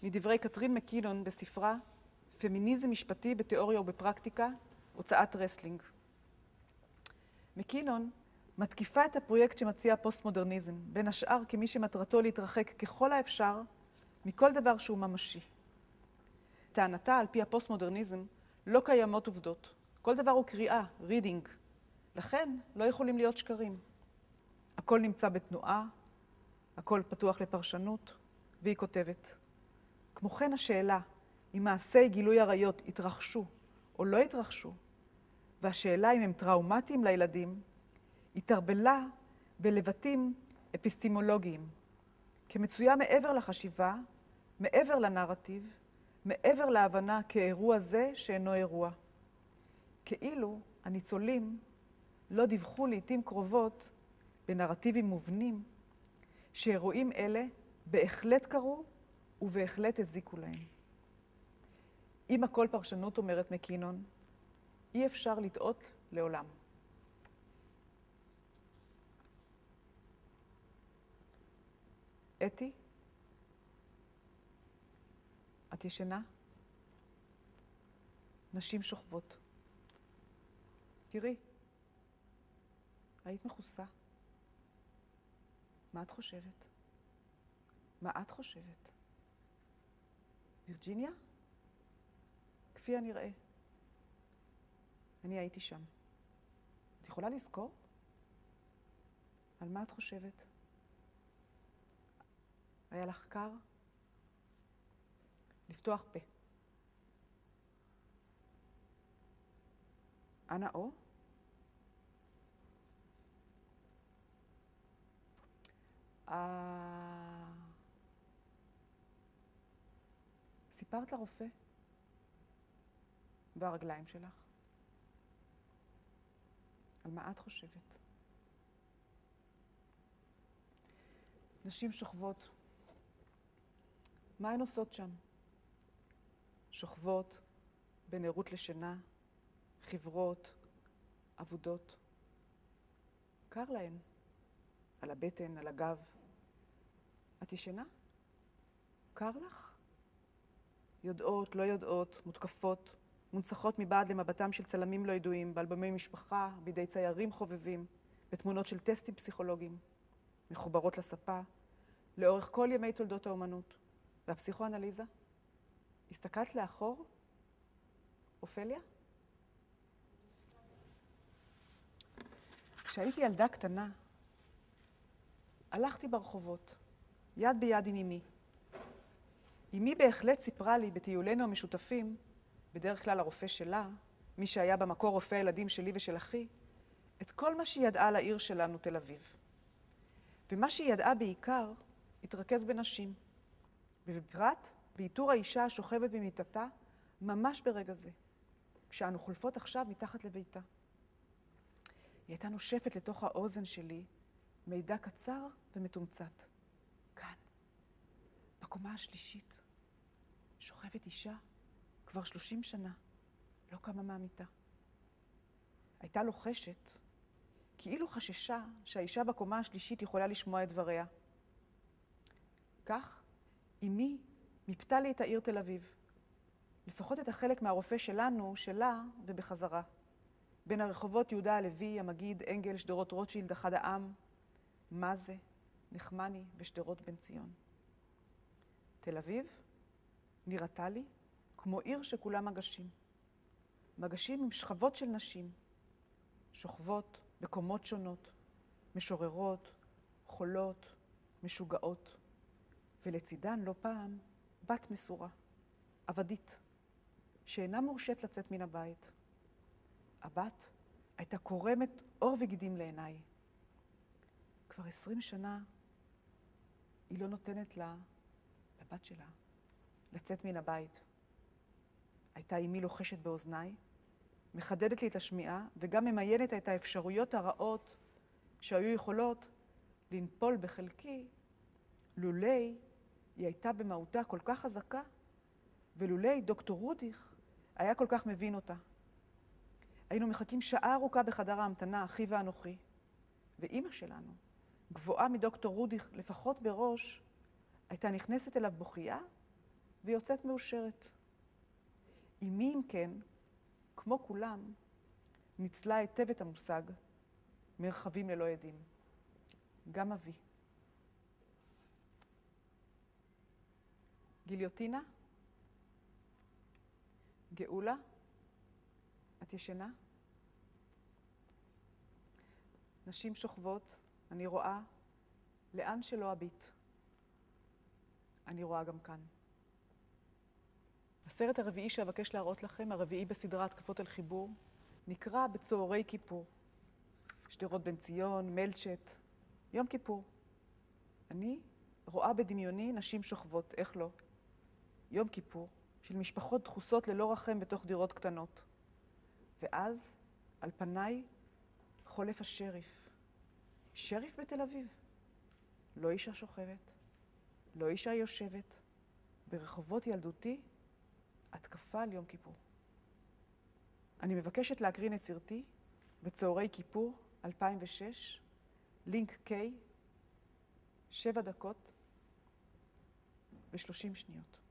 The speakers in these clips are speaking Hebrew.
מדברי קטרין מקינון בספרה פמיניזם משפטי בתיאוריה ובפרקטיקה, הוצאת רסלינג. מקינון מתקיפה את הפרויקט שמציע הפוסט-מודרניזם, בין השאר כמי שמטרתו להתרחק ככל האפשר מכל דבר שהוא ממשי. טענתה על פי הפוסט-מודרניזם לא קיימות עובדות. כל דבר הוא קריאה, reading. לכן לא יכולים להיות שקרים. הכל נמצא בתנועה, הכל פתוח לפרשנות, והיא כותבת. כמו כן השאלה אם מעשי גילוי עריות התרחשו או לא התרחשו, והשאלה אם הם טראומטיים לילדים, התערבלה בלבטים אפיסטימולוגיים, כמצויה מעבר לחשיבה, מעבר לנרטיב, מעבר להבנה כאירוע זה שאינו אירוע. כאילו הניצולים לא דיווחו לעתים קרובות בנרטיבים מובנים, שאירועים אלה בהחלט קרו ובהחלט הזיקו להם. אם הכל פרשנות, אומרת מקינון, אי אפשר לטעות לעולם. אתי, את ישנה? נשים שוכבות. תראי, היית מכוסה. מה את חושבת? מה את חושבת? וירג'יניה? כפי הנראה. אני הייתי שם. את יכולה לזכור? על מה את חושבת? היה לך קר? לפתוח פה. אנא או? סיפרת לרופא? והרגליים שלך? על מה את חושבת? נשים שוכבות. מה הן עושות שם? שוכבות בין ערות לשינה, חברות, עבודות. קר להן. על הבטן, על הגב. את ישנה? קר לך? יודעות, לא יודעות, מותקפות, מונצחות מבעד למבטם של צלמים לא ידועים, באלבומי משפחה, בידי ציירים חובבים, בתמונות של טסטים פסיכולוגיים, מחוברות לספה, לאורך כל ימי תולדות האומנות. והפסיכואנליזה? הסתכלת לאחור? אופליה? כשהייתי ילדה קטנה, הלכתי ברחובות, יד ביד עם אמי. אמי בהחלט סיפרה לי בטיולנו המשותפים, בדרך כלל הרופא שלה, מי שהיה במקור רופא הילדים שלי ושל אחי, את כל מה שהיא ידעה לעיר שלנו, תל אביב. ומה שהיא ידעה בעיקר, התרכז בנשים. ובפרט, באיתור האישה השוכבת במיטתה, ממש ברגע זה, כשאנו חולפות עכשיו מתחת לביתה. היא הייתה נושפת לתוך האוזן שלי, מידע קצר ומתומצת. כאן, בקומה השלישית, שוכבת אישה כבר 30 שנה, לא קמה מהמיטה. הייתה לוחשת, כאילו חששה שהאישה בקומה השלישית יכולה לשמוע את דבריה. כך, אמי מיפתה לי את העיר תל אביב, לפחות את החלק מהרופא שלנו, שלה ובחזרה. בין הרחובות יהודה הלוי, המגיד, אנגל, שדרות רוטשילד, אחד העם, מה זה, נחמני ושדרות בן ציון. תל אביב נראתה לי כמו עיר שכולה מגשים. מגשים עם שכבות של נשים, שוכבות בקומות שונות, משוררות, חולות, משוגעות, ולצידן לא פעם בת מסורה, עבדית, שאינה מורשת לצאת מן הבית. הבת הייתה קורמת אור וגידים לעיניי. כבר 20 שנה היא לא נותנת לה, לבת שלה, לצאת מן הבית. הייתה אמי לוחשת באוזניי, מחדדת לי את השמיעה, וגם ממיינת את האפשרויות הרעות שהיו יכולות לנפול בחלקי, לולי היא הייתה במהותה כל כך חזקה, ולולי דוקטור רודיך היה כל כך מבין אותה. היינו מחכים שעה ארוכה בחדר ההמתנה, אחי ואנוכי, ואימא שלנו, גבוהה מדוקטור רודיך לפחות בראש, הייתה נכנסת אליו בוכייה ויוצאת מאושרת. אמי, אם כן, כמו כולם, ניצלה היטב את המושג מרחבים ללא עדים. גם אבי. גיליוטינה? גאולה? את ישנה? נשים שוכבות, אני רואה, לאן שלא אביט. אני רואה גם כאן. הסרט הרביעי שאבקש להראות לכם, הרביעי בסדרה התקפות על חיבור, נקרא בצהרי כיפור. שדרות בן ציון, מלצ'ט, יום כיפור. אני רואה בדמיוני נשים שוכבות, איך לא? יום כיפור, של משפחות דחוסות ללא רחם בתוך דירות קטנות. ואז, על פניי, חולף השריף. שריף בתל אביב. לא אישה שוכבת, לא אישה יושבת. ברחובות ילדותי, התקפה על יום כיפור. אני מבקשת להקרין את סרטי בצהרי כיפור 2006, לינק K, 7 דקות ו30 שניות.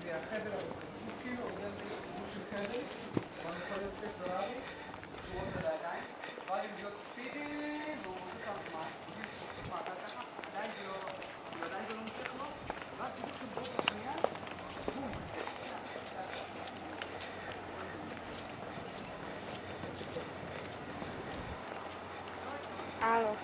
והחדר כאילו עובד כמו של חדר, אבל יכול להיות פקטורלי, קשורות על הידיים, ואז אם להיות ספידי, והוא מוצא כמה זמן, ככה, עדיין זה לא מושך לו, ואז בדיוק שברות השנייה, בום. הלו.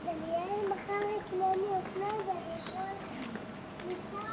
דניאל מחר יקנה לי אופנה ואני יכול לנסוע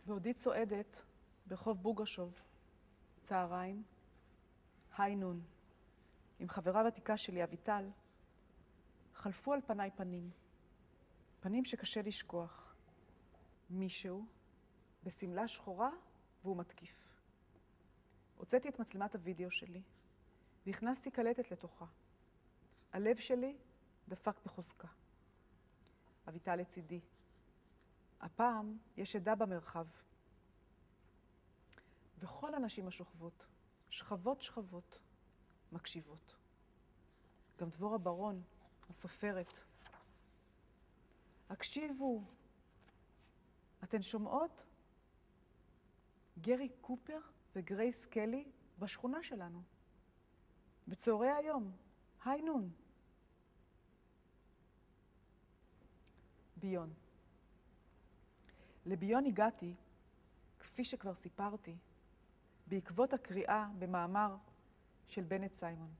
בעודי צועדת ברחוב בוגרשוב, צהריים, היי נון, עם חברה ותיקה שלי, אביטל, חלפו על פניי פנים, פנים שקשה לשכוח. מישהו בסמלה שחורה והוא מתקיף. הוצאתי את מצלמת הוידאו שלי והכנסתי קלטת לתוכה. הלב שלי דפק בחוזקה. אביטל לצידי. הפעם יש עדה במרחב. וכל הנשים השוכבות, שכבות, מקשיבות. גם דבורה ברון, הסופרת. הקשיבו. אתן שומעות? גרי קופר וגרייס קלי בשכונה שלנו. בצהרי היום, היי נון. ביון. לביון הגעתי, כפי שכבר סיפרתי, בעקבות הקריאה במאמר של בנט סיימון.